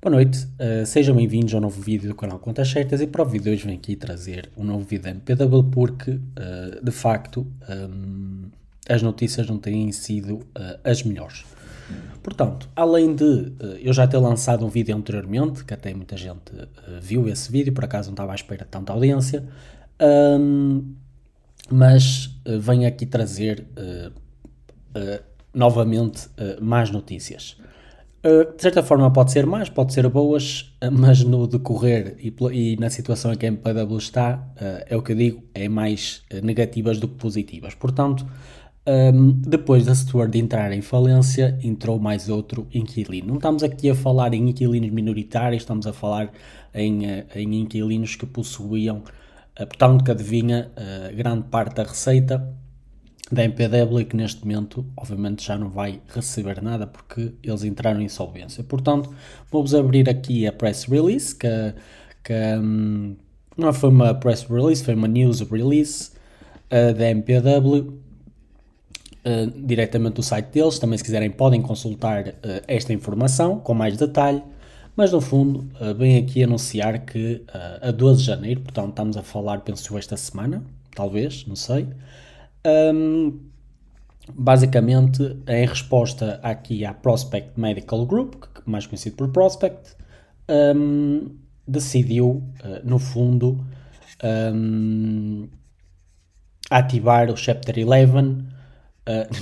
Boa noite, sejam bem-vindos ao novo vídeo do canal Contas Certas e para o vídeo de hoje venho aqui trazer um novo vídeo da MPW porque, de facto, as notícias não têm sido as melhores. Portanto, além de eu já ter lançado um vídeo anteriormente, que até muita gente viu esse vídeo, por acaso não estava à espera de tanta audiência, mas venho aqui trazer novamente más notícias. De certa forma pode ser más, pode ser boas, mas no decorrer e na situação em que a MPW está, é o que eu digo, é mais negativas do que positivas. Portanto, depois da Steward entrar em falência, entrou mais outro inquilino. Não estamos aqui a falar em inquilinos minoritários, estamos a falar em inquilinos que possuíam, portanto, que adivinha grande parte da receita da MPW e que neste momento, obviamente, já não vai receber nada porque eles entraram em insolvência. Portanto, vou-vos abrir aqui a press release, que não foi uma press release, foi uma news release da MPW, diretamente do site deles. Também, se quiserem, podem consultar esta informação com mais detalhe, mas no fundo, vem aqui anunciar que a 12 de janeiro, portanto, estamos a falar, penso, esta semana, talvez, não sei. Basicamente, em resposta aqui à Prospect Medical Group, mais conhecido por Prospect, decidiu, no fundo, ativar o Chapter 11,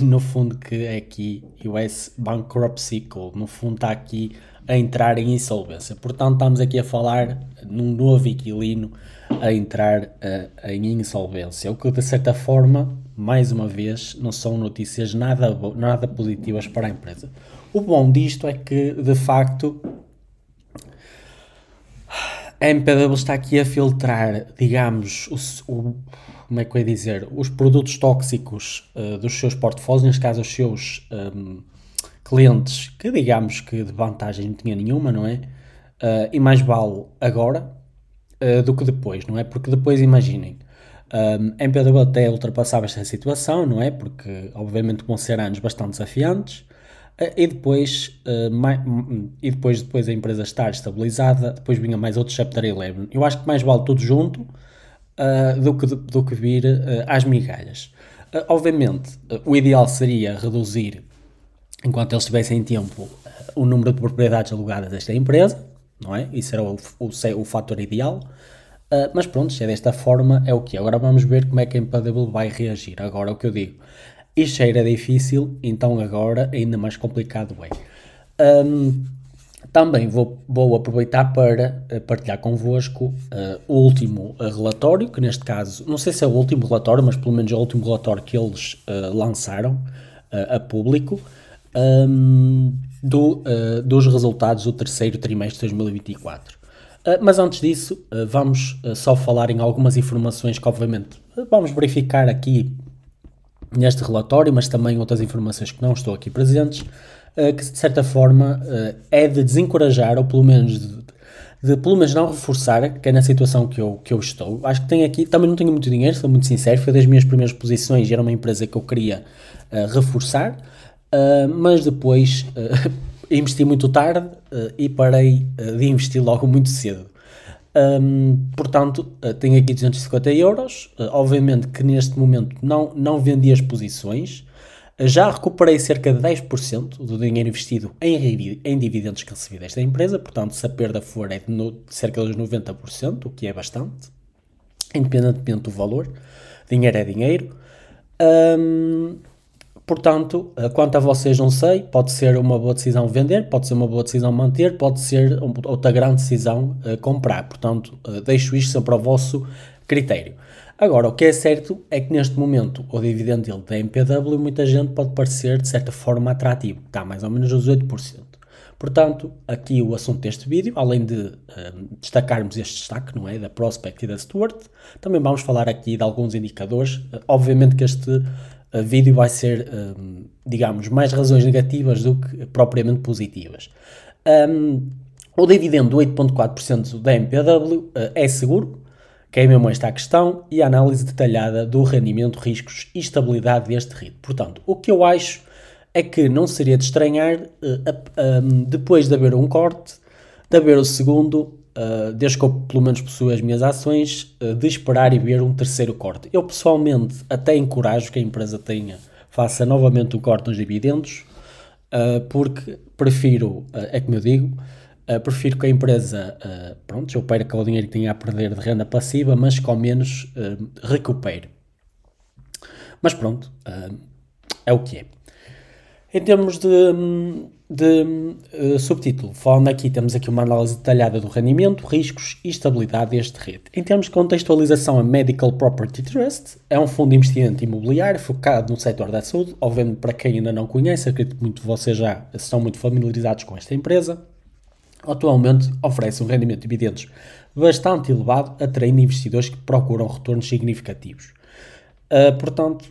no fundo que é aqui US Bankruptcy Code, no fundo está aqui a entrar em insolvência. Portanto, estamos aqui a falar num novo inquilino a entrar em insolvência, o que de certa forma, mais uma vez, não são notícias nada positivas para a empresa. O bom disto é que, de facto, a MPW está aqui a filtrar, digamos, como é que eu ia dizer, os produtos tóxicos dos seus portfólios, neste caso os seus clientes, que digamos que de vantagem não tinha nenhuma, não é? E mais vale agora do que depois, não é? Porque depois, imaginem, a MPW até ultrapassava esta situação, não é? Porque obviamente vão ser anos bastante desafiantes, e depois a empresa estar estabilizada, depois vinha mais outro Chapter 11. Eu acho que mais vale tudo junto do que vir às migalhas. Obviamente, o ideal seria reduzir, enquanto eles tivessem tempo, o número de propriedades alugadas desta empresa, não é? Isso era o fator ideal. Mas pronto, se é desta forma, é o que é. Agora vamos ver como é que a MPW vai reagir. Agora, o que eu digo, isto já era difícil, então agora ainda mais complicado é. Também vou aproveitar para partilhar convosco o último relatório, que neste caso, não sei se é o último relatório, mas pelo menos é o último relatório que eles lançaram a público, dos resultados do terceiro trimestre de 2024. Mas antes disso, vamos só falar em algumas informações que obviamente vamos verificar aqui neste relatório, mas também outras informações que não estão aqui presentes, que de certa forma é de desencorajar, ou pelo menos de pelo menos não reforçar, que é na situação que eu estou. Acho que tenho aqui, também não tenho muito dinheiro, sou muito sincero, foi das minhas primeiras posições e era uma empresa que eu queria reforçar, mas depois investi muito tarde e parei de investir logo muito cedo. Portanto, tenho aqui 250 euros, obviamente que neste momento não vendi as posições, já recuperei cerca de 10% do dinheiro investido em dividendos que recebi desta empresa, portanto, se a perda for é de cerca dos 90%, o que é bastante, independentemente do valor, dinheiro é dinheiro. Portanto, quanto a vocês não sei, pode ser uma boa decisão vender, pode ser uma boa decisão manter, pode ser outra grande decisão comprar. Portanto, deixo isto sempre ao vosso critério. Agora, o que é certo é que neste momento o dividendo yield da MPW muita gente pode parecer de certa forma atrativo, está mais ou menos aos 8%. Portanto, aqui o assunto deste vídeo, além de destacarmos este destaque, não é, da Prospect e da Steward, também vamos falar aqui de alguns indicadores. Obviamente que este vídeo vai ser, digamos, mais razões negativas do que propriamente positivas. O dividendo do 8,4% da MPW é seguro, que é mesmo esta a questão, e a análise detalhada do rendimento, riscos e estabilidade deste REIT. Portanto, o que eu acho é que não seria de estranhar, depois de haver um corte, de haver o segundo, desde que eu pelo menos possuo as minhas ações, de esperar e ver um terceiro corte. Eu pessoalmente até encorajo que a empresa faça novamente o corte nos dividendos, porque prefiro, é como eu digo, prefiro que a empresa, pronto, eu perca o dinheiro que tenha a perder de renda passiva, mas que ao menos recupere. Mas pronto, é o que é. Em termos de subtítulo, falando aqui, temos aqui uma análise detalhada do rendimento, riscos e estabilidade deste REIT. Em termos de contextualização, a Medical Property Trust é um fundo de investimento imobiliário focado no setor da saúde. Obviamente, para quem ainda não conhece, acredito que muito de vocês já estão muito familiarizados com esta empresa. Atualmente oferece um rendimento de dividendos bastante elevado, atraindo investidores que procuram retornos significativos. Portanto,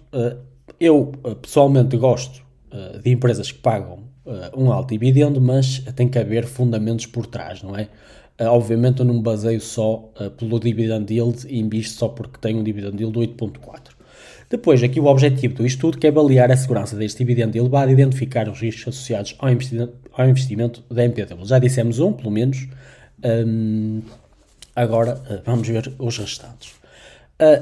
eu pessoalmente gosto de empresas que pagam um alto dividendo, mas tem que haver fundamentos por trás, não é? Obviamente eu não me baseio só pelo dividend yield e invisto só porque tem um dividend yield de 8.4. Depois, aqui o objetivo do estudo que é avaliar a segurança deste dividendo elevado e identificar os riscos associados ao investimento da MPW. Já dissemos um, pelo menos, agora vamos ver os restantes.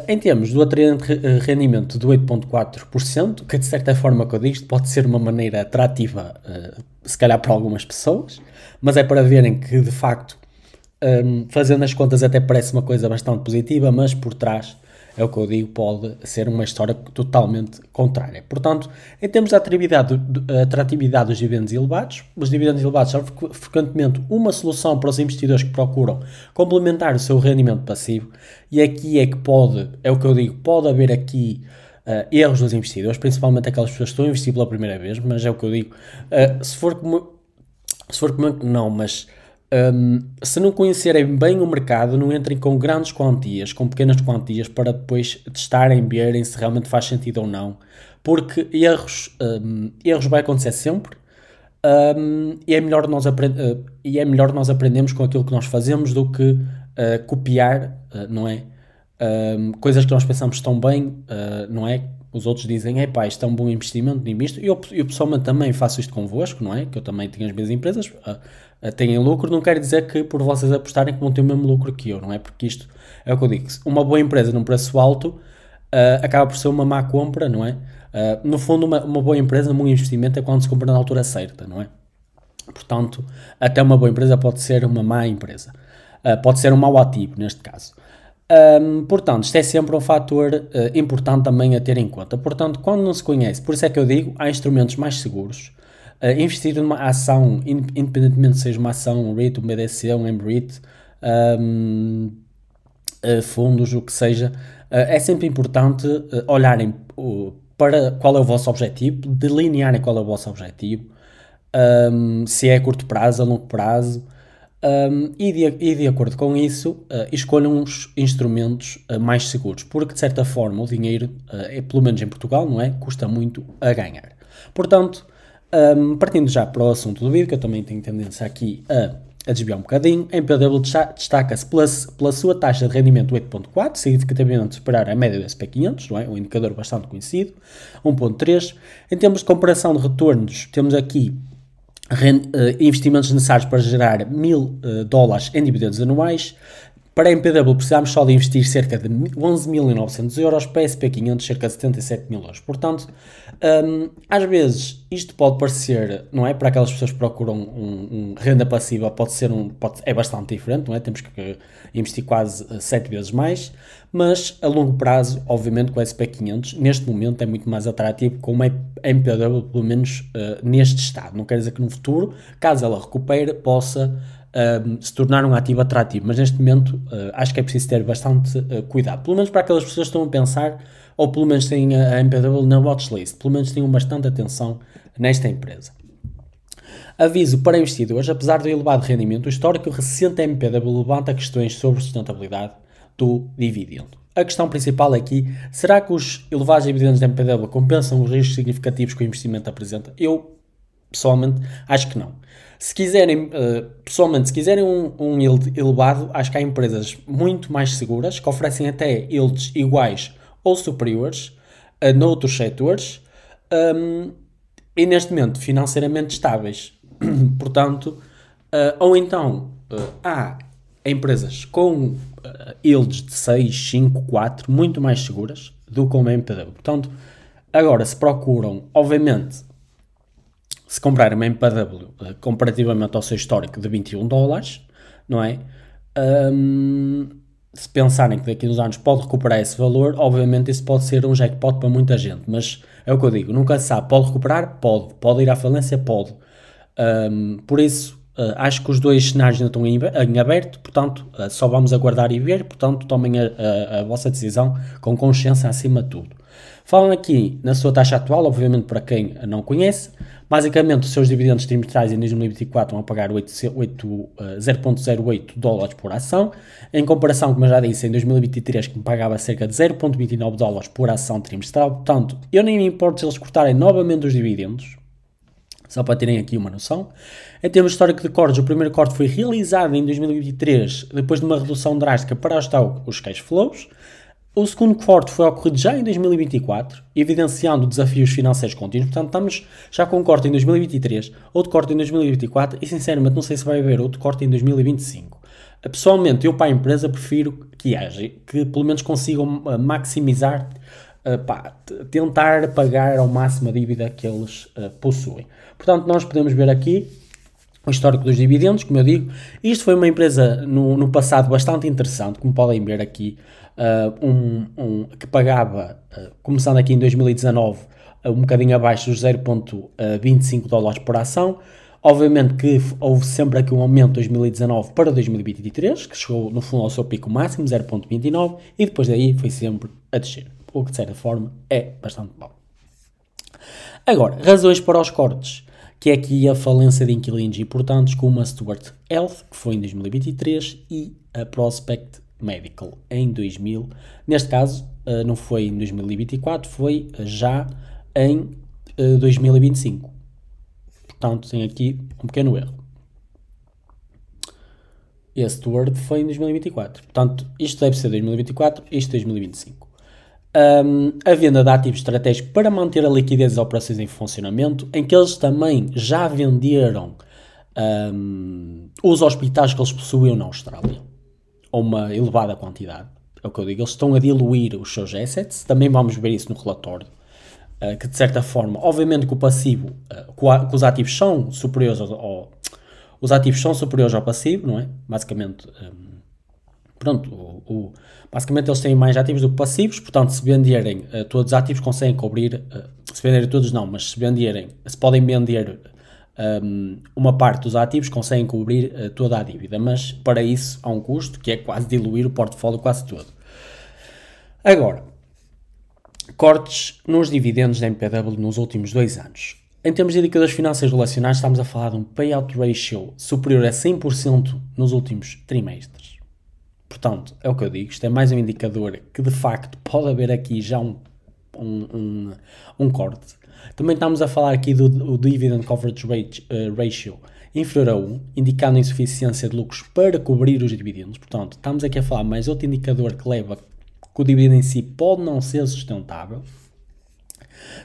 Em termos do atraente rendimento de 8.4%, que de certa forma que eu digo, pode ser uma maneira atrativa, se calhar para algumas pessoas, mas é para verem que de facto, fazendo as contas até parece uma coisa bastante positiva, mas por trás, é o que eu digo, pode ser uma história totalmente contrária. Portanto, em termos de atratividade dos dividendos elevados, os dividendos elevados são frequentemente uma solução para os investidores que procuram complementar o seu rendimento passivo, e aqui é que é o que eu digo, pode haver aqui erros dos investidores, principalmente aquelas pessoas que estão a investir pela primeira vez, mas é o que eu digo, se for como não, mas se não conhecerem bem o mercado, não entrem com grandes quantias, com pequenas quantias, para depois testarem, verem se realmente faz sentido ou não, porque erros vai acontecer sempre, e é melhor nós aprendermos com aquilo que nós fazemos do que copiar, não é? Coisas que nós pensamos estão bem, não é? Os outros dizem, epá, isto é um bom investimento, nem isto. Eu pessoalmente também faço isto convosco, não é? Que eu também tenho as minhas empresas, têm lucro, não quer dizer que por vocês apostarem que vão ter o mesmo lucro que eu, não é? Porque isto é o que eu digo, uma boa empresa num preço alto acaba por ser uma má compra, não é? No fundo, uma boa empresa, um bom investimento é quando se compra na altura certa, não é? Portanto, até uma boa empresa pode ser uma má empresa. Pode ser um mau ativo, neste caso. Portanto, isto é sempre um fator importante também a ter em conta. Portanto, quando não se conhece, por isso é que eu digo, há instrumentos mais seguros. Investir numa ação, independentemente se seja uma ação, um REIT, um BDC, um MREIT, fundos, o que seja, é sempre importante olharem para qual é o vosso objetivo, delinearem qual é o vosso objetivo, se é a curto prazo, a longo prazo, e de acordo com isso, escolham uns instrumentos mais seguros, porque de certa forma o dinheiro, pelo menos em Portugal, não é? Custa muito a ganhar. Portanto, partindo já para o assunto do vídeo, que eu também tenho tendência aqui a desviar um bocadinho, a MPW destaca-se pela sua taxa de rendimento 8.4, significativamente superar a média do SP500, não é? Um indicador bastante conhecido, 1.3. Em termos de comparação de retornos, temos aqui investimentos necessários para gerar $1.000 em dividendos anuais. Para a MPW precisamos só de investir cerca de 11.900 euros, para a SP500 cerca de 77 mil euros. Portanto, às vezes isto pode parecer, não é? Para aquelas pessoas que procuram renda passiva, é bastante diferente, não é? Temos que investir quase 7 vezes mais, mas a longo prazo, obviamente, com a SP500, neste momento é muito mais atrativo com uma MPW, pelo menos neste estado. Não quer dizer que no futuro, caso ela recupere, possa se tornar um ativo atrativo, mas neste momento acho que é preciso ter bastante cuidado, pelo menos para aquelas pessoas que estão a pensar, ou pelo menos têm a MPW na watchlist, pelo menos tenham bastante atenção nesta empresa. Aviso para investidores, apesar do elevado rendimento, o histórico recente da MPW levanta questões sobre sustentabilidade do dividendo. A questão principal aqui, será que os elevados dividendos da MPW compensam os riscos significativos que o investimento apresenta? Eu, pessoalmente, acho que não. Se quiserem, pessoalmente, se quiserem um yield elevado, acho que há empresas muito mais seguras, que oferecem até yields iguais ou superiores noutros setores, e neste momento financeiramente estáveis. Portanto, ou então há empresas com yields de 6, 5, 4, muito mais seguras do que uma MPW. Portanto, agora se procuram, obviamente, se comprar uma MPW comparativamente ao seu histórico de $21, não é? Se pensarem que daqui a uns anos pode recuperar esse valor, obviamente isso pode ser um jackpot para muita gente, mas é o que eu digo, nunca se sabe, pode recuperar? Pode ir à falência? Pode. Por isso, acho que os dois cenários ainda estão em aberto, portanto, só vamos aguardar e ver, portanto, tomem a vossa decisão com consciência acima de tudo. Falam aqui na sua taxa atual, obviamente para quem não conhece, basicamente os seus dividendos trimestrais em 2024 vão a pagar $0.08 por ação, em comparação, como eu já disse, em 2023 que me pagava cerca de $0.29 por ação trimestral, portanto, eu nem me importo se eles cortarem novamente os dividendos, só para terem aqui uma noção. Em termos de histórico de cortes, o primeiro corte foi realizado em 2023, depois de uma redução drástica para ajustar os cash flows. O segundo corte foi ocorrido já em 2024, evidenciando desafios financeiros contínuos. Portanto, estamos já com um corte em 2023, outro corte em 2024 e, sinceramente, não sei se vai haver outro corte em 2025. Pessoalmente, eu para a empresa prefiro que haja, que pelo menos consigam maximizar, tentar pagar ao máximo a dívida que eles possuem. Portanto, nós podemos ver aqui o histórico dos dividendos, como eu digo. Isto foi uma empresa no passado bastante interessante, como podem ver aqui, que pagava, começando aqui em 2019, um bocadinho abaixo dos $0.25 por ação. Obviamente que houve sempre aqui um aumento de 2019 para 2023, que chegou no fundo ao seu pico máximo, 0.29, e depois daí foi sempre a descer, o que de certa forma é bastante bom. Agora, razões para os cortes, que é aqui a falência de inquilinos importantes, como a Stuart Health, que foi em 2023, e a Prospect Medical em 2000. Neste caso, não foi em 2024, foi já em 2025. Portanto, tem aqui um pequeno erro. Esse Stuart foi em 2024. Portanto, isto deve ser 2024, isto 2025. A venda de ativos estratégicos para manter a liquidez das operações em funcionamento, em que eles também já venderam os hospitais que eles possuíam na Austrália, a uma elevada quantidade. É o que eu digo, eles estão a diluir os seus assets, também vamos ver isso no relatório, que de certa forma, obviamente que o passivo, que os ativos são superiores os ativos são superiores ao passivo, não é? Basicamente, basicamente eles têm mais ativos do que passivos, portanto se venderem todos os ativos conseguem cobrir, se venderem todos não, mas se podem vender uma parte dos ativos conseguem cobrir toda a dívida, mas para isso há um custo que é quase diluir o portfólio quase todo. Agora, cortes nos dividendos da MPW nos últimos 2 anos. Em termos de indicadores financeiros relacionados, estamos a falar de um payout ratio superior a 100% nos últimos trimestres. Portanto, é o que eu digo, isto é mais um indicador que de facto pode haver aqui já um corte. Também estamos a falar aqui do Dividend Coverage Ratio inferior a 1, indicando insuficiência de lucros para cobrir os dividendos. Portanto, estamos aqui a falar mais outro indicador que leva que o dividendo em si pode não ser sustentável.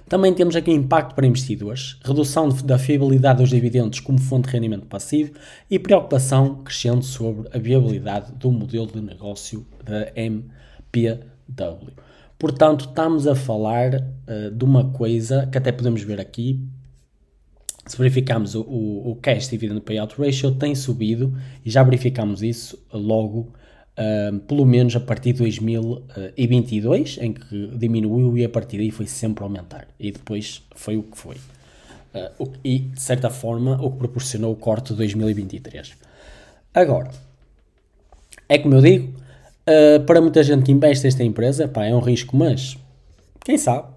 Também temos aqui impacto para investidores, redução da fiabilidade dos dividendos como fonte de rendimento passivo e preocupação crescente sobre a viabilidade do modelo de negócio da MPW. Portanto, estamos a falar de uma coisa que até podemos ver aqui. Se verificarmos o Cash Dividend Payout Ratio tem subido e já verificamos isso logo, pelo menos a partir de 2022, em que diminuiu e a partir daí foi sempre a aumentar. E depois foi o que foi. E, de certa forma, o que proporcionou o corte de 2023. Agora, é como eu digo, para muita gente que investe nesta empresa, é um risco, mas quem sabe?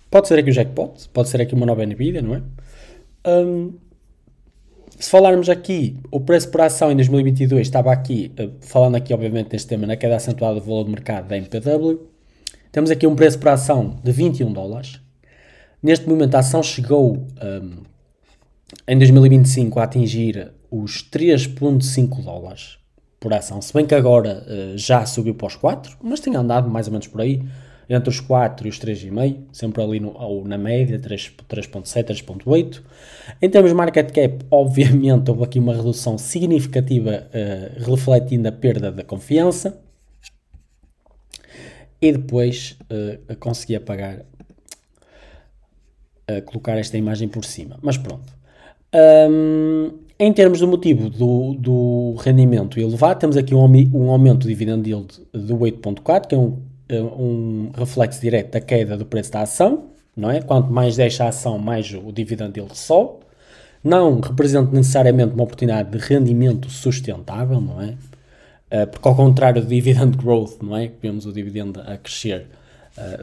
Pode ser aqui o jackpot, pode ser aqui uma nova Nvidia, não é? Se falarmos aqui, o preço por ação em 2022 estava aqui, falando aqui obviamente deste tema, na queda acentuada do valor de mercado da MPW. Temos aqui um preço por ação de $21. Neste momento a ação chegou em 2025 a atingir os $3.5 por ação, se bem que agora já subiu para os 4, mas tem andado mais ou menos por aí. entre os 4 e os 3,5, sempre ali ou na média, 3.7, 3.8. Em termos de market cap, obviamente houve aqui uma redução significativa, refletindo a perda da confiança. E depois consegui apagar, colocar esta imagem por cima. Mas pronto. Em termos do motivo do rendimento elevado, temos aqui um aumento do dividend yield do 8.4, que é um reflexo direto da queda do preço da ação, não é? Quanto mais deixa a ação, mais o dividend yield sobe. Não representa necessariamente uma oportunidade de rendimento sustentável, não é? Porque ao contrário do dividend growth, não é? Vemos o dividendo a crescer,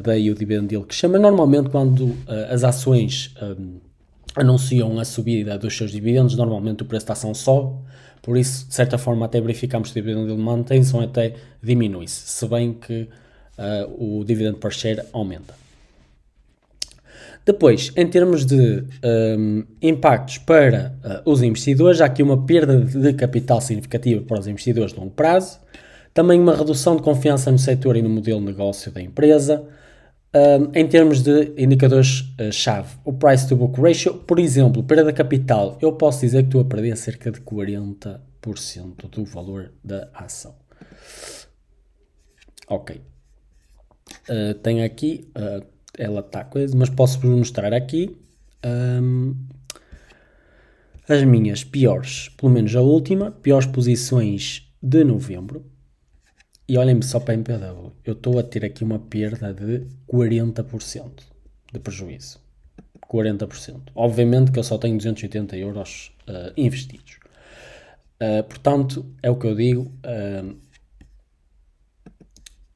daí o dividend yield crescer, mas normalmente quando as ações anunciam a subida dos seus dividendos, normalmente o preço da ação sobe, por isso, de certa forma, até verificamos que o dividend yield mantém-se ou até diminui-se, se bem que o dividend per share aumenta. Depois, em termos de impactos para os investidores, há aqui uma perda de capital significativa para os investidores de longo prazo, também uma redução de confiança no setor e no modelo de negócio da empresa. Em termos de indicadores-chave, o Price to Book Ratio, por exemplo, perda de capital, eu posso dizer que estou a perder cerca de 40% do valor da ação. Ok. Tenho aqui, ela está coisa, mas posso-vos mostrar aqui as minhas piores, pelo menos a última, piores posições de novembro. E olhem-me só para a MPW, eu estou a ter aqui uma perda de 40% de prejuízo. 40%. Obviamente que eu só tenho 280 euros investidos. Portanto, é o que eu digo,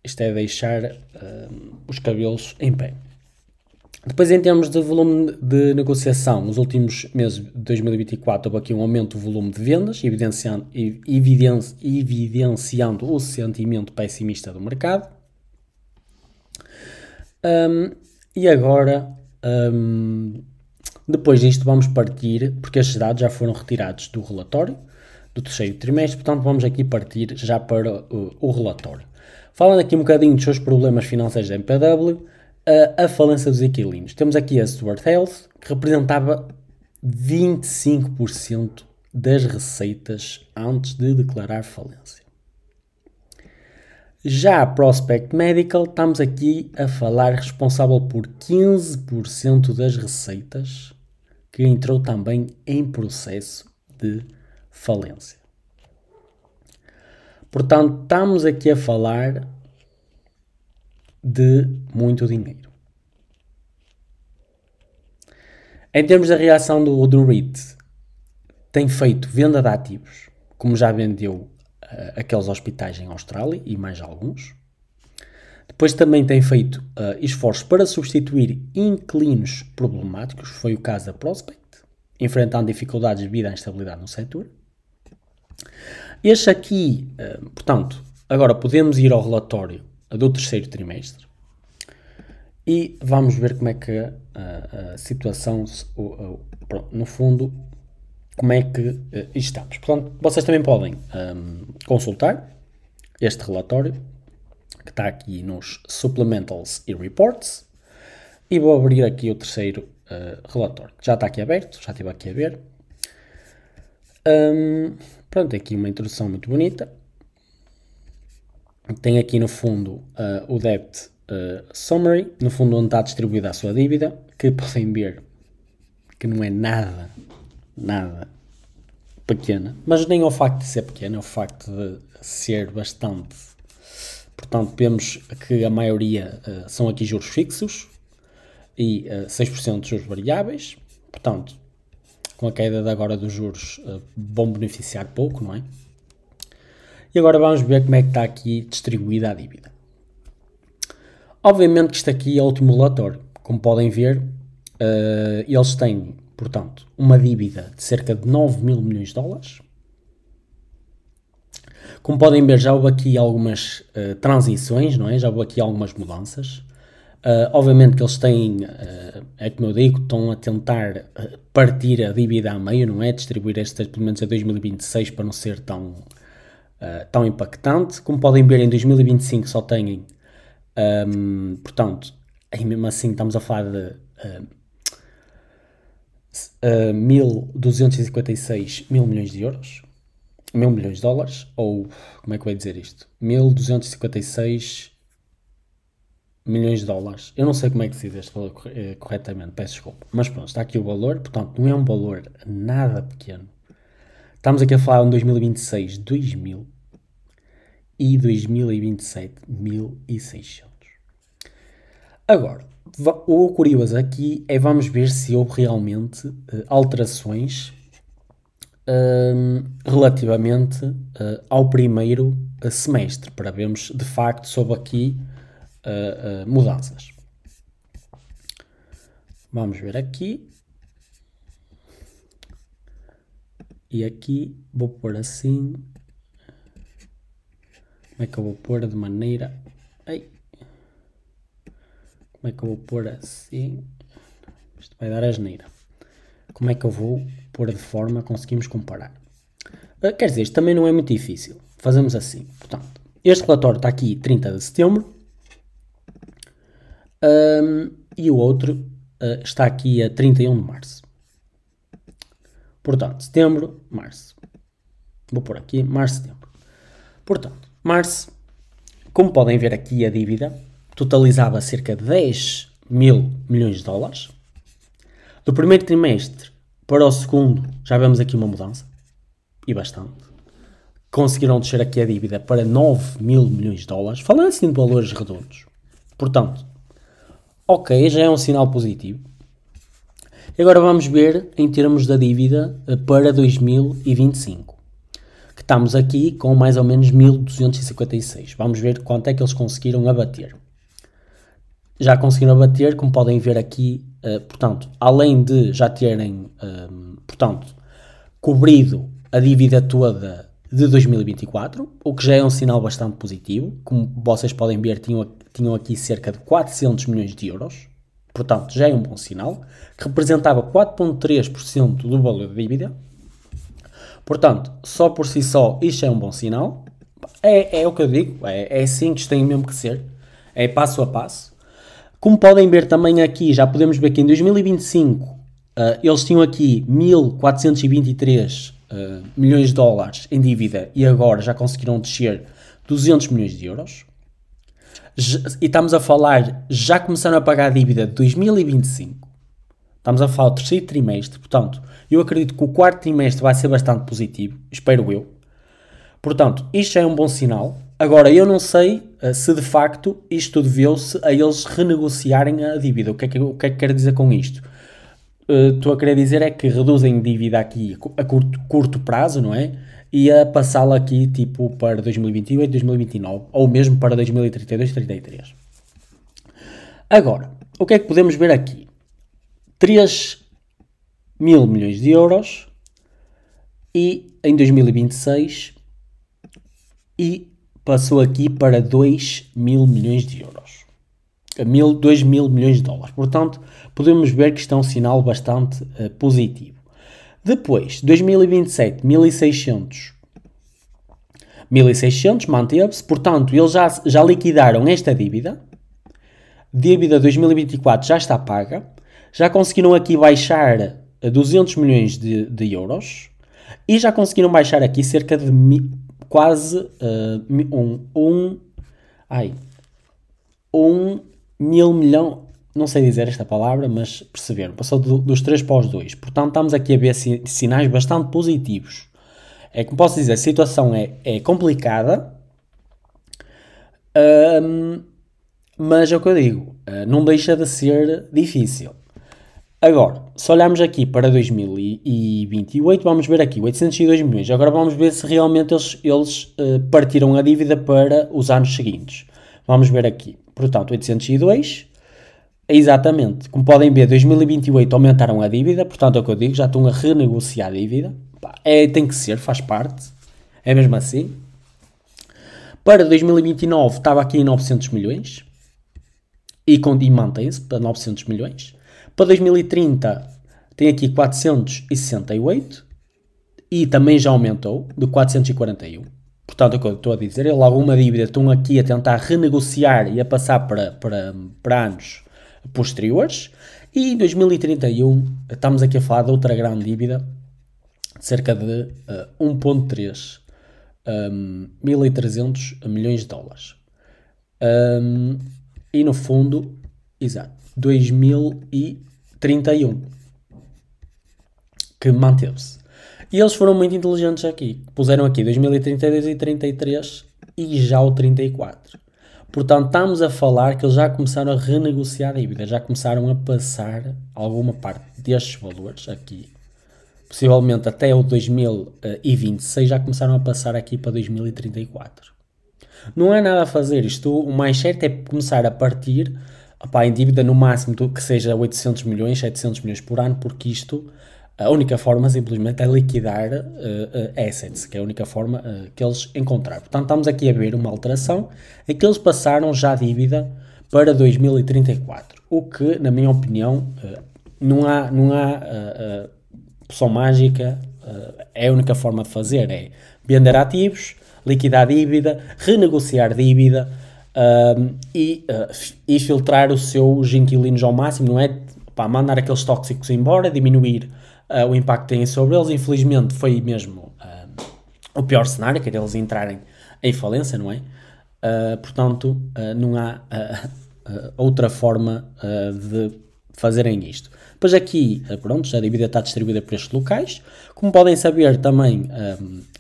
isto é deixar os cabelos em pé. Depois, em termos de volume de negociação, nos últimos meses de 2024 houve aqui um aumento do volume de vendas, evidenciando o sentimento pessimista do mercado. E agora, depois disto, vamos partir, porque estes dados já foram retirados do relatório do terceiro trimestre, portanto vamos aqui partir já para o relatório. Falando aqui um bocadinho dos seus problemas financeiros da MPW, a falência dos inquilinos. Temos aqui a Stewart Health, que representava 25% das receitas antes de declarar falência. Já a Prospect Medical, estamos aqui a falar responsável por 15% das receitas, que entrou também em processo de falência. Portanto, estamos aqui a falar de muito dinheiro. Em termos da reação do REIT, tem feito venda de ativos, como já vendeu aqueles hospitais em Austrália e mais alguns. Depois também tem feito esforços para substituir inquilinos problemáticos, foi o caso da Prospect, enfrentando dificuldades devido à instabilidade no setor. Este aqui, portanto, agora podemos ir ao relatório do terceiro trimestre e vamos ver como é que a situação, no fundo, como é que estamos. Portanto, vocês também podem consultar este relatório que está aqui nos Supplementals e Reports e vou abrir aqui o terceiro relatório, que já está aqui aberto, já estive aqui a ver. Pronto, aqui uma introdução muito bonita. Tem aqui no fundo o Debt Summary, no fundo onde está distribuída a sua dívida, que podem ver que não é nada pequena, mas nem ao facto de ser pequena, é o facto de ser bastante. Portanto, vemos que a maioria são aqui juros fixos e 6% de juros variáveis, portanto, com a queda de agora dos juros vão beneficiar pouco, não é? E agora vamos ver como é que está aqui distribuída a dívida. Obviamente que isto aqui é o último relatório. Como podem ver, eles têm, portanto, uma dívida de cerca de 9 mil milhões de dólares. Como podem ver, já houve aqui algumas transições, não é? Já houve aqui algumas mudanças. Obviamente que eles têm, é como eu digo, estão a tentar partir a dívida a meio, não é? Distribuir esta pelo menos a 2026 para não ser tão impactante. Como podem ver, em 2025 só têm Portanto, aí mesmo assim estamos a falar de 1.256 mil milhões de euros, 1.000 milhões de dólares, ou como é que eu ia dizer isto? 1.256 milhões de dólares. Eu não sei como é que se diz este valor corretamente, peço desculpa. Mas pronto, está aqui o valor, portanto não é um valor nada pequeno. Estamos aqui a falar em 2026, 2.000 e 2027, 1.600. Agora, o curioso aqui é vamos ver se houve realmente alterações relativamente ao primeiro semestre, para vermos de facto se houve aqui mudanças. Vamos ver aqui. E aqui vou pôr assim. Como é que eu vou pôr de maneira... Ai. Como é que eu vou pôr assim? Isto vai dar asneira. Como é que eu vou pôr de forma a conseguirmos comparar? Quer dizer, isto também não é muito difícil. Fazemos assim. Portanto, este relatório está aqui 30 de setembro. E o outro está aqui a 31 de março. Portanto, setembro, março. Vou pôr aqui, março, setembro. Portanto, março, como podem ver aqui, a dívida totalizava cerca de 10 mil milhões de dólares. Do primeiro trimestre para o segundo, já vemos aqui uma mudança. E bastante. Conseguiram descer aqui a dívida para 9 mil milhões de dólares. Falando assim de valores redondos. Portanto, ok, já é um sinal positivo. E agora vamos ver em termos da dívida para 2025. Que estamos aqui com mais ou menos 1.256. Vamos ver quanto é que eles conseguiram abater. Já conseguiram abater, como podem ver aqui, portanto, além de já terem, portanto, cobrido a dívida toda de 2024, o que já é um sinal bastante positivo. Como vocês podem ver, tinham aqui cerca de 400 milhões de euros. Portanto, já é um bom sinal, que representava 4,3% do valor da dívida. Portanto, só por si só, isto é um bom sinal. É o que eu digo, é assim que isto tem mesmo que ser. É passo a passo. Como podem ver também aqui, já podemos ver que em 2025 eles tinham aqui 1.423 milhões de dólares em dívida e agora já conseguiram descer 200 milhões de euros. E estamos a falar, já começaram a pagar a dívida de 2025. Estamos a falar do terceiro trimestre, portanto, eu acredito que o quarto trimestre vai ser bastante positivo, espero eu. Portanto, isto é um bom sinal. Agora, eu não sei se de facto isto deveu-se a eles renegociarem a dívida. O que é que quero dizer com isto? Estou a querer dizer é que reduzem dívida aqui a curto prazo, não é? E a passá-la aqui tipo para 2028, 2029 ou mesmo para 2032, 2033. Agora, o que é que podemos ver aqui? 3 mil milhões de euros e em 2026 e passou aqui para 2 mil milhões de euros. 2 mil milhões de dólares. Portanto, podemos ver que isto é um sinal bastante positivo. Depois, 2027, 1.600. 1.600 manteve-se, portanto, eles já liquidaram esta dívida. Dívida 2024 já está paga. Já conseguiram aqui baixar 200 milhões de euros. E já conseguiram baixar aqui cerca de quase 1.000 milhão, não sei dizer esta palavra, mas perceberam, passou dos 3 para os 2. Portanto, estamos aqui a ver sinais bastante positivos. É como posso dizer, a situação é complicada, mas é o que eu digo, não deixa de ser difícil. Agora, se olharmos aqui para 2028, vamos ver aqui 802 milhões. Agora vamos ver se realmente eles partiram a dívida para os anos seguintes. Vamos ver aqui. Portanto, 802, exatamente. Como podem ver, 2028 aumentaram a dívida. Portanto, é o que eu digo, já estão a renegociar a dívida. Tem que ser, faz parte. É mesmo assim. Para 2029 estava aqui em 900 milhões. E mantém-se para 900 milhões. Para 2030 tem aqui 468 e também já aumentou de 441. Portanto, é o que eu estou a dizer, ele alguma dívida estão aqui a tentar renegociar e a passar para anos posteriores. E em 2031 estamos aqui a falar de outra grande dívida, de cerca de 1.3 1.300 milhões de dólares. E no fundo, exato, 2031, que manteve-se. E eles foram muito inteligentes aqui. Puseram aqui 2032 e 33 e já o 34. Portanto, estamos a falar que eles já começaram a renegociar a dívida, já começaram a passar alguma parte destes valores aqui. Possivelmente até o 2026 já começaram a passar aqui para 2034. Não é nada a fazer isto, o mais certo é começar a partir em dívida no máximo que seja 800 milhões, 700 milhões por ano, porque isto, a única forma simplesmente é liquidar assets, que é a única forma que eles encontraram. Portanto, estamos aqui a ver uma alteração em que eles passaram já dívida para 2034, o que, na minha opinião, não há opção mágica, é a única forma de fazer, é vender ativos, liquidar dívida, renegociar dívida e filtrar os seus inquilinos ao máximo, não é mandar aqueles tóxicos embora, diminuir o impacto que têm sobre eles. Infelizmente foi mesmo o pior cenário, que era eles entrarem em falência, não é? Portanto, não há outra forma de fazerem isto. Depois aqui, pronto, a dívida está distribuída por estes locais. Como podem saber, também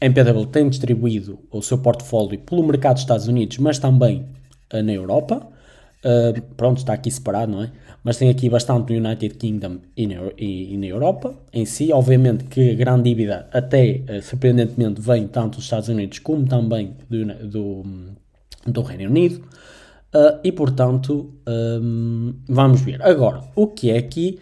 a MPW tem distribuído o seu portfólio pelo mercado dos Estados Unidos, mas também na Europa. Pronto, está aqui separado, não é? Mas tem aqui bastante no United Kingdom e na Europa em si. Obviamente que a grande dívida, até surpreendentemente, vem tanto dos Estados Unidos como também do Reino Unido. E portanto, vamos ver. Agora, o que é aqui?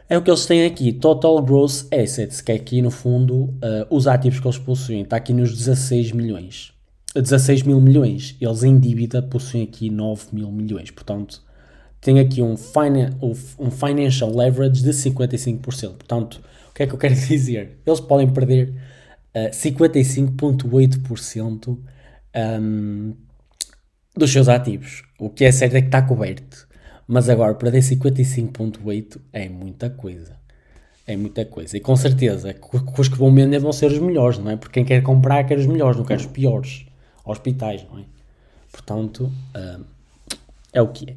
É o que eles têm aqui, Total Gross Assets, que é aqui no fundo os ativos que eles possuem. Está aqui nos 16 milhões. 16 mil milhões. Eles em dívida possuem aqui 9 mil milhões. Portanto, tem aqui um financial leverage de 55%. Portanto, o que é que eu quero dizer? Eles podem perder 55,8% dos seus ativos. O que é certo é que está coberto. Mas agora, perder 55,8% é muita coisa. É muita coisa. E com certeza, os que vão vender vão ser os melhores, não é? Porque quem quer comprar quer os melhores, não quer os piores. Hospitais, não é? Portanto, é o que é.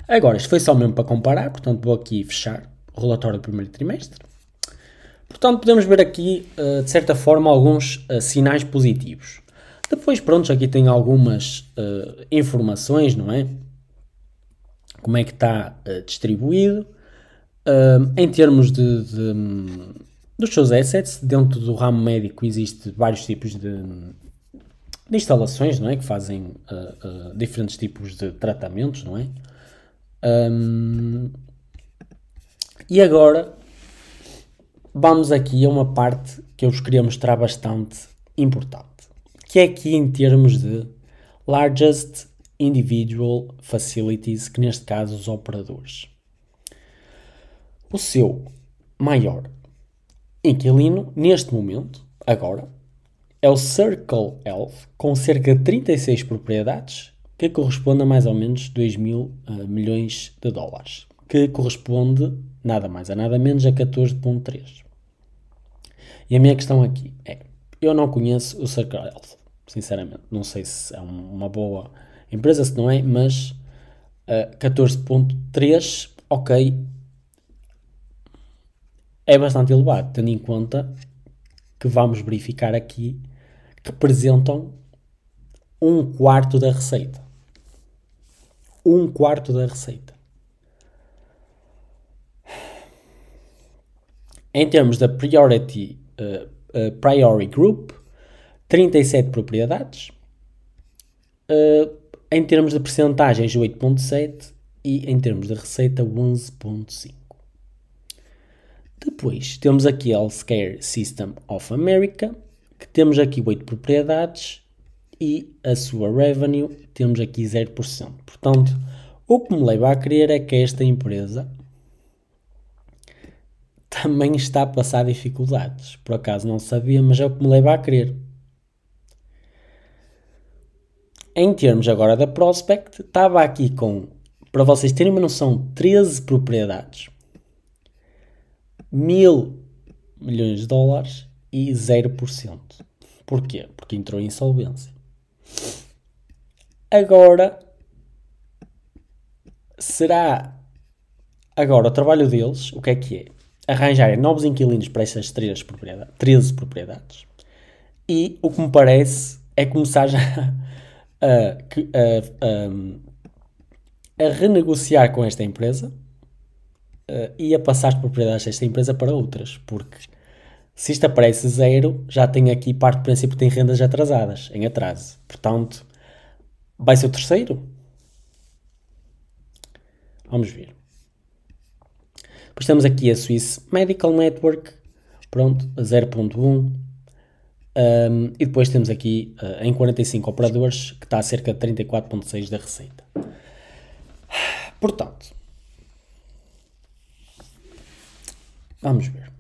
Agora, isto foi só mesmo para comparar, portanto vou aqui fechar o relatório do primeiro trimestre. Portanto, podemos ver aqui, de certa forma, alguns sinais positivos. Depois, pronto, aqui tem algumas informações, não é? Como é que está distribuído. Em termos dos seus assets, dentro do ramo médico existe vários tipos de instalações, não é? Que fazem diferentes tipos de tratamentos, não é? E agora vamos aqui a uma parte que eu vos queria mostrar bastante importante, que é aqui em termos de largest individual facilities, que neste caso os operadores. O seu maior inquilino neste momento, agora, é o Circle Health, com cerca de 36 propriedades, que corresponde a mais ou menos 2 mil milhões de dólares, que corresponde nada mais a nada menos a 14,3. E a minha questão aqui é, eu não conheço o Circle Health, sinceramente, não sei se é uma boa empresa, se não é, mas 14,3, ok, é bastante elevado, tendo em conta que vamos verificar aqui que representam 1/4 da receita. 1/4 da receita. Em termos da Priority Group, 37 propriedades. Em termos de percentagens, 8,7% e em termos de receita, 11,5%. Depois, temos aqui a Healthcare System of America, que temos aqui 8 propriedades e a sua revenue temos aqui 0%. Portanto, o que me leva a crer é que esta empresa também está a passar dificuldades. Por acaso não sabia, mas é o que me leva a crer. Em termos agora da Prospect, estava aqui com, para vocês terem uma noção, 13 propriedades, 1000 milhões de dólares e 0%. Porquê? Porque entrou em insolvência. Agora, será... Agora, o trabalho deles, o que é? Arranjarem novos inquilinos para essas 13 propriedades. E o que me parece é começar já a renegociar com esta empresa e a passar as propriedades desta empresa para outras, porque se isto aparece zero, já tem aqui parte do princípio que tem rendas atrasadas, em atraso. Portanto, vai ser o terceiro? Vamos ver. Depois temos aqui a Swiss Medical Network, pronto, a 0.1. E depois temos aqui em 45 operadores, que está a cerca de 34.6 da receita. Portanto, vamos ver.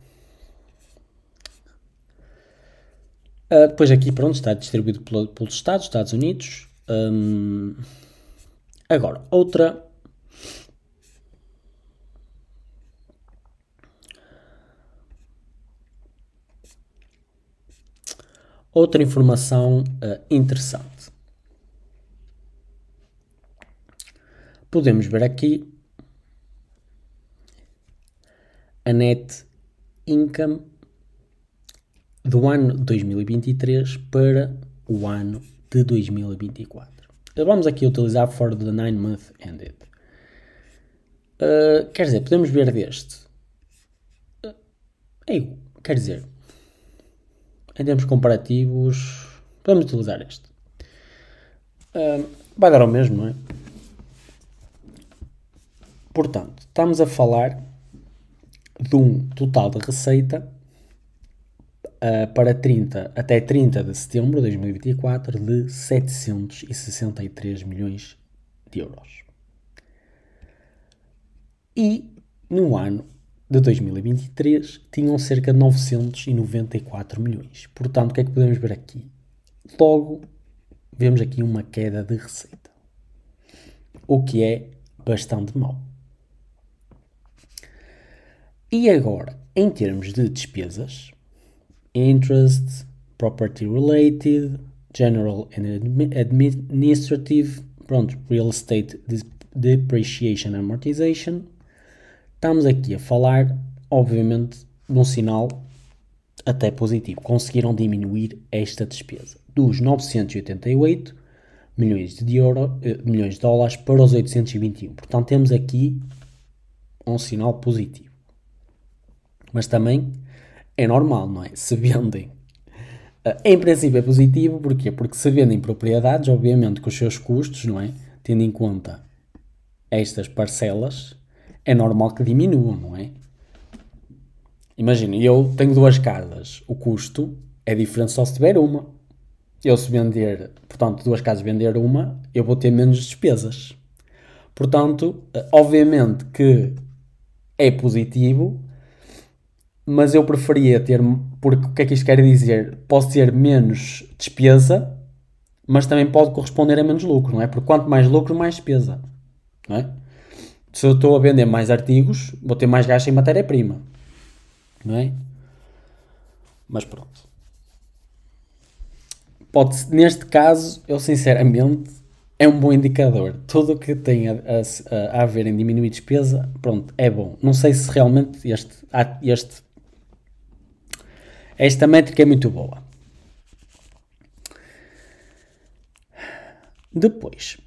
Depois aqui, pronto, está distribuído pelos Estados Unidos. Agora, outra informação interessante. Podemos ver aqui a net income do ano de 2023 para o ano de 2024. Vamos aqui utilizar for the 9 month ended. Quer dizer, podemos ver deste. Quer dizer, em termos comparativos, podemos utilizar este. Vai dar ao mesmo, não é? Portanto, estamos a falar de um total de receita para até 30 de setembro de 2024 de 763 milhões de euros. E no ano de 2023 tinham cerca de 994 milhões. Portanto, o que é que podemos ver aqui? Logo, vemos aqui uma queda de receita, o que é bastante mau. E agora, em termos de despesas, interest, property related, general and administrative, pronto, real estate depreciation and amortization, estamos aqui a falar, obviamente, de um sinal até positivo. Conseguiram diminuir esta despesa dos 988 milhões de dólares para os 821. Portanto, temos aqui um sinal positivo. Mas também é normal, não é? Se vendem, em princípio é positivo, porquê? Porque se vendem propriedades, obviamente com os seus custos, não é? Tendo em conta estas parcelas, é normal que diminuam, não é? Imagina, eu tenho 2 casas, o custo é diferente só se tiver uma. Eu se vender, portanto, 2 casas vender uma, eu vou ter menos despesas. Portanto, obviamente que é positivo, mas eu preferia ter, porque o que é que isto quer dizer? Posso ter menos despesa, mas também pode corresponder a menos lucro, não é? Porque quanto mais lucro, mais despesa, não é? Se eu estou a vender mais artigos, vou ter mais gasto em matéria-prima, não é? Mas pronto. Neste caso, eu sinceramente, é um bom indicador. Tudo o que tem a haver em diminuir despesa, pronto, é bom. Não sei se realmente esta métrica é muito boa. Depois,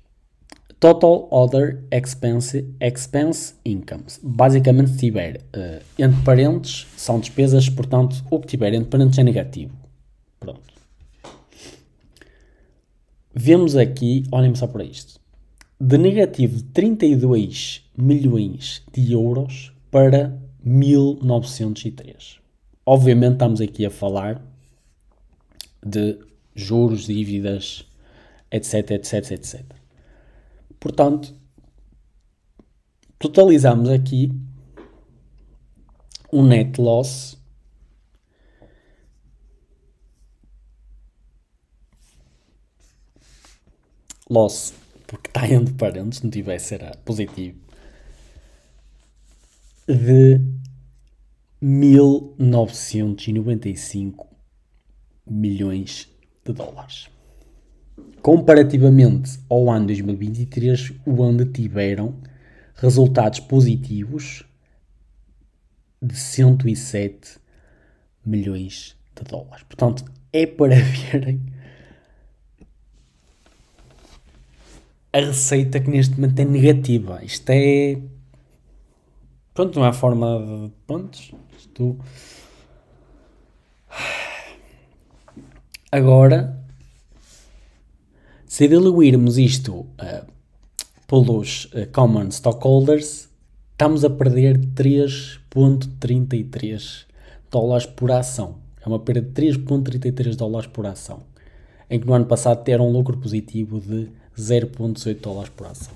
Total Other Expense Incomes. Basicamente, se tiver entre parentes, são despesas, portanto, o que tiver entre parentes é negativo. Pronto. Vemos aqui, olhem só para isto, de negativo de 32 milhões de euros para 1903. Obviamente estamos aqui a falar de juros, dívidas, etc, etc, etc. Portanto, totalizamos aqui um net loss loss, porque está entre parênteses, não tivesse era positivo, de 1995 milhões de dólares. Comparativamente ao ano 2023, onde tiveram resultados positivos de 107 milhões de dólares. Portanto, é para verem a receita que neste momento é negativa. Isto é... Pronto, não há forma de... Pronto, isto... Agora, se diluirmos isto pelos common stockholders, estamos a perder 3,33 dólares por ação. É uma perda de 3,33 dólares por ação. Em que no ano passado tiveram um lucro positivo de 0,18 dólares por ação.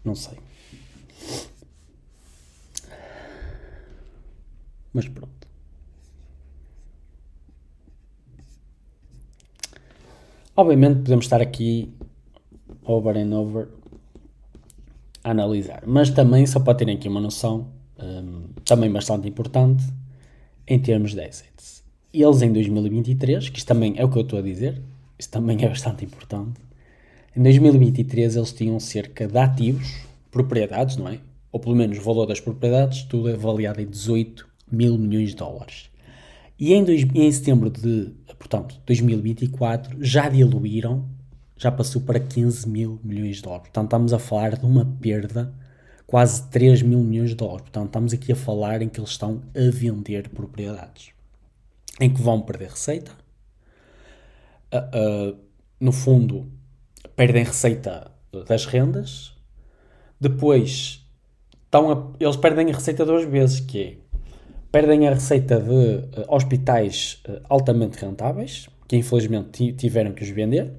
Não sei. Mas pronto. Obviamente podemos estar aqui over and over a analisar, mas também só para terem aqui uma noção, também bastante importante, em termos de assets. Eles em 2023, que isto também é o que eu estou a dizer, isto também é bastante importante, em 2023 eles tinham cerca de ativos, propriedades, não é? Ou pelo menos o valor das propriedades, tudo avaliado em 18 mil milhões de dólares. E em setembro de, portanto, 2024, já diluíram, já passou para 15 mil milhões de dólares. Portanto, estamos a falar de uma perda quase 3 mil milhões de dólares. Portanto, estamos aqui a falar em que eles estão a vender propriedades. Em que vão perder receita. No fundo, perdem receita das rendas. Depois, eles perdem a receita duas vezes, que é perdem a receita de hospitais altamente rentáveis, que infelizmente tiveram que os vender.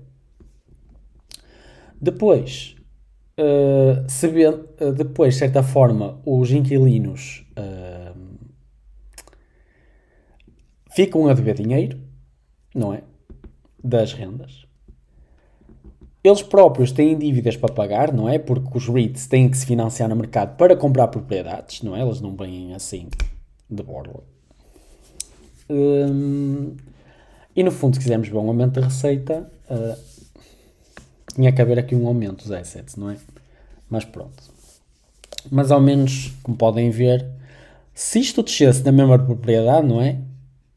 Depois, depois, de certa forma, os inquilinos ficam a dever dinheiro, não é? Das rendas. Eles próprios têm dívidas para pagar, não é? Porque os REITs têm que se financiar no mercado para comprar propriedades, não é? Eles não vêm assim de borla. E no fundo, se quisermos ver um aumento de receita, tinha que haver aqui um aumento dos assets, não é? Mas pronto. Mas ao menos, como podem ver, se isto descesse na mesma propriedade, não é?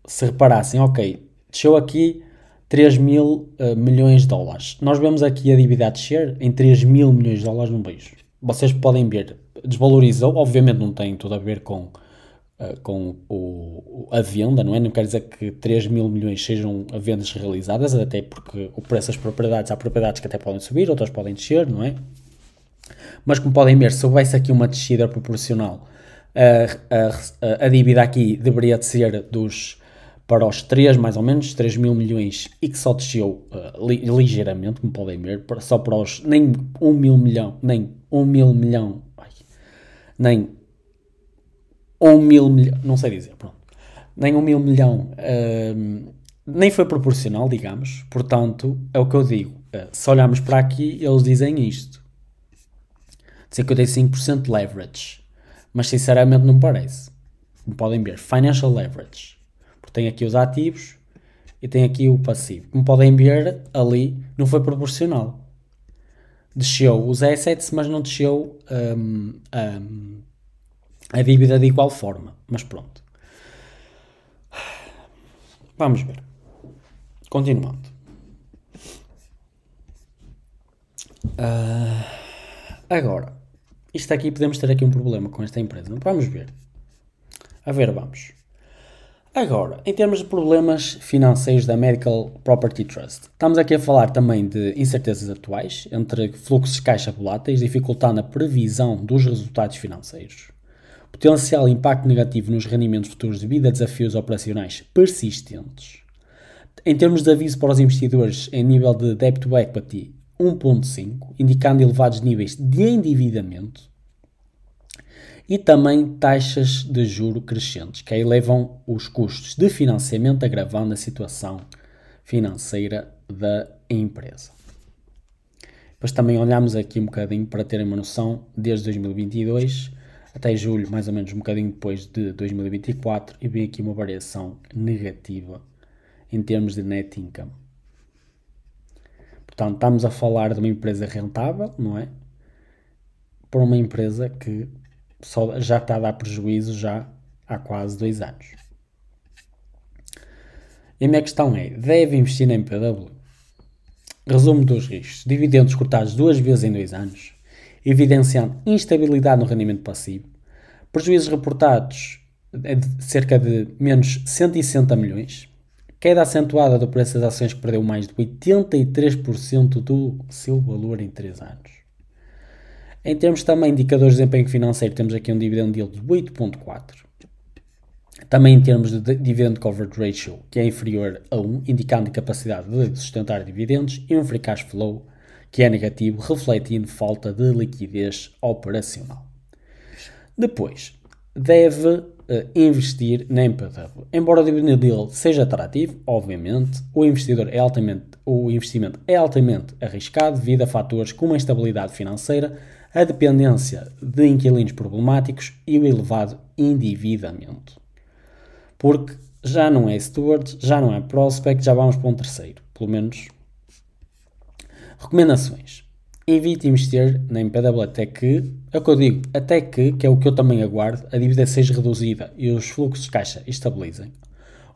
Se reparassem, ok, desceu aqui 3 mil milhões de dólares. Nós vemos aqui a dívida a descer em 3 mil milhões de dólares num beijo. Vocês podem ver, desvalorizou, obviamente não tem tudo a ver com a venda, não é? Não quer dizer que 3 mil milhões sejam vendas realizadas, até porque o preço das propriedades, há propriedades que até podem subir, outras podem descer, não é? Mas como podem ver, se houvesse aqui uma descida proporcional, a dívida aqui deveria de ser para os 3, mais ou menos, 3 mil milhões, e que só desceu ligeiramente, como podem ver, só para os, nem 1 mil milhão, nem 1 mil milhão, nem 1 mil milhão, não sei dizer, pronto, nem 1 mil milhão, nem foi proporcional, digamos. Portanto, é o que eu digo, se olharmos para aqui, eles dizem isto, 55% leverage, mas sinceramente não parece, como podem ver, financial leverage, porque tem aqui os ativos e tem aqui o passivo, como podem ver, ali não foi proporcional, desceu os assets, mas não desceu a dívida de igual forma, mas pronto. Vamos ver. Continuando. Agora, isto aqui podemos ter aqui um problema com esta empresa. Vamos ver. Vamos. Agora, em termos de problemas financeiros da Medical Property Trust, estamos aqui a falar também de incertezas atuais, entre fluxos de caixa voláteis, dificultando a previsão dos resultados financeiros, potencial impacto negativo nos rendimentos futuros devido a desafios operacionais persistentes. Em termos de aviso para os investidores em nível de debt to equity 1.5, indicando elevados níveis de endividamento. e também taxas de juro crescentes, que elevam os custos de financiamento, agravando a situação financeira da empresa. Depois também olhamos aqui um bocadinho para terem uma noção, desde 2022 até julho, mais ou menos um bocadinho depois de 2024, e vem aqui uma variação negativa em termos de net income. Portanto, estamos a falar de uma empresa rentável, não é? Por uma empresa que já está a dar prejuízo já há quase 2 anos. E a minha questão é, deve investir na MPW? Resumo dos riscos. Dividendos cortados 2 vezes em 2 anos, evidenciando instabilidade no rendimento passivo. Prejuízos reportados de cerca de menos 160 milhões. Queda acentuada do preço das ações, que perdeu mais de 83% do seu valor em 3 anos. Em termos também de indicadores de desempenho financeiro, temos aqui um dividend yield de 8.4. Também em termos de dividend coverage ratio, que é inferior a 1, indicando capacidade de sustentar dividendos, e um free cash flow, que é negativo, refletindo falta de liquidez operacional. Depois, deve investir na MPW. Embora o dividend yield seja atrativo, obviamente, o investimento é altamente arriscado devido a fatores como a instabilidade financeira, a dependência de inquilinos problemáticos e o elevado endividamento. Porque já não é steward, já não é prospect, já vamos para um terceiro. Pelo menos. Recomendações. Evite investir na MPW até que, é o que eu digo, até que é o que eu também aguardo, a dívida seja reduzida e os fluxos de caixa estabilizem.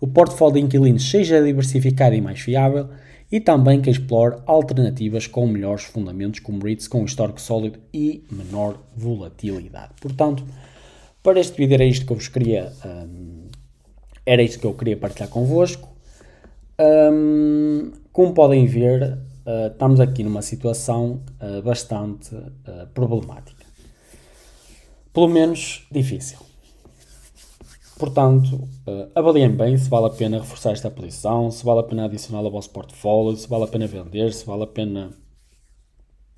O portfólio de inquilinos seja diversificado e mais fiável, e também que explore alternativas com melhores fundamentos, como REITs com histórico sólido e menor volatilidade. Portanto, para este vídeo era isto que eu vos queria partilhar convosco. Como podem ver, estamos aqui numa situação bastante problemática. Pelo menos difícil. Portanto, avaliem bem se vale a pena reforçar esta posição, se vale a pena adicionar ao vosso portfólio, se vale a pena vender, se vale a pena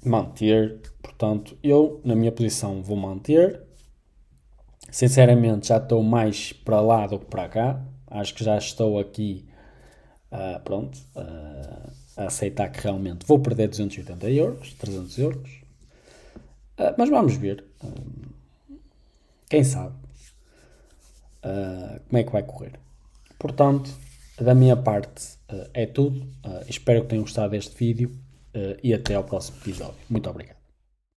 manter. Portanto, eu, na minha posição, vou manter. Sinceramente, já estou mais para lá do que para cá. Acho que já estou aqui, a aceitar que realmente vou perder 280 euros, 300 euros. Mas vamos ver. Quem sabe como é que vai correr. Portanto, da minha parte é tudo. Espero que tenham gostado deste vídeo e até ao próximo episódio. Muito obrigado.